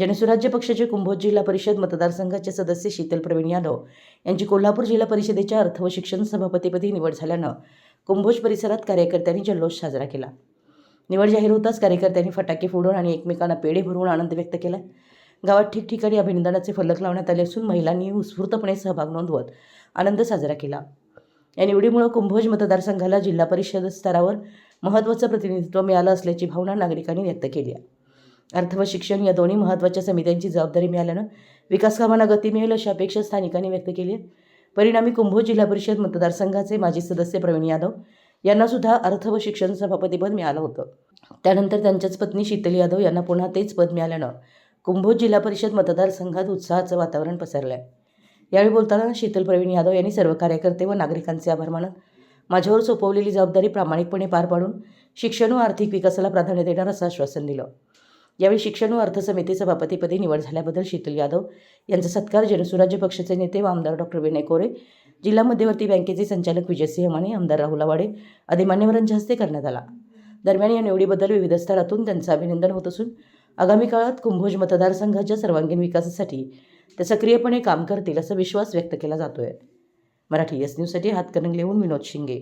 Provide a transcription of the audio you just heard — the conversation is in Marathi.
जनसुराज्य पक्षाचे कुंभोज जिल्हा परिषद मतदारसंघाचे सदस्य शीतल प्रवीण यादव यांची कोल्हापूर जिल्हा परिषदेच्या अर्थ व शिक्षण सभापतीपदी निवड झाल्यानं कुंभोज परिसरात कार्यकर्त्यांनी जल्लोष साजरा केला। निवड जाहीर होताच कार्यकर्त्यांनी फटाके फोडून आणि एकमेकांना पेढे भरवून आनंद व्यक्त केला। गावात ठिकठिकाणी अभिनंदनाचे फलक लावण्यात आले असून महिलांनी उत्स्फूर्तपणे सहभाग नोंदवत आनंद साजरा केला। या निवडीमुळे कुंभोज मतदारसंघाला जिल्हा परिषद स्तरावर महत्त्वाचं प्रतिनिधित्व मिळालं असल्याची भावना नागरिकांनी व्यक्त केली आहे। अर्थ व शिक्षण या दोन्ही महत्त्वाच्या समित्यांची जबाबदारी मिळाल्यानं विकास कामांना गती मिळेल अशी अपेक्षा स्थानिकांनी व्यक्त केली आहे। परिणामी कुंभोज जिल्हा परिषद मतदारसंघाचे माजी सदस्य प्रवीण यादव यांना सुद्धा अर्थ व शिक्षण सभापतीपद मिळालं होतं। त्यानंतर त्यांच्याच पत्नी शीतल यादव यांना पुन्हा तेच पद मिळाल्यानं कुंभोज जिल्हा परिषद मतदारसंघात उत्साहाचं वातावरण पसरलं आहे। यावेळी बोलताना शीतल प्रवीण यादव यांनी सर्व कार्यकर्ते व नागरिकांचे आभार मानत माझ्यावर सोपवलेली जबाबदारी प्रामाणिकपणे पार पाडून शिक्षण व आर्थिक विकासाला प्राधान्य देणार असं आश्वासन दिलं। यावेळी शिक्षण व अर्थ समिती सभापतीपदी निवड झाल्याबद्दल शीतल यादव यांचा सत्कार जनसुराज्य पक्षाचे नेते व आमदार डॉक्टर विनय कोरे, जिल्हा मध्यवर्ती बँकेचे संचालक विजयसिंह माने, आमदार राहुल आवाडे आदी मान्यवरांच्या हस्ते करण्यात आला। दरम्यान या निवडीबद्दल विविध स्तरातून त्यांचं अभिनंदन होत असून आगामी काळात कुंभोज मतदारसंघाच्या सर्वांगीण विकासासाठी ते सक्रियपणे काम करतील असा विश्वास व्यक्त केला जातोय। मराठी एस न्यूजसाठी हातकणंगलेहून विनोद शिंगे।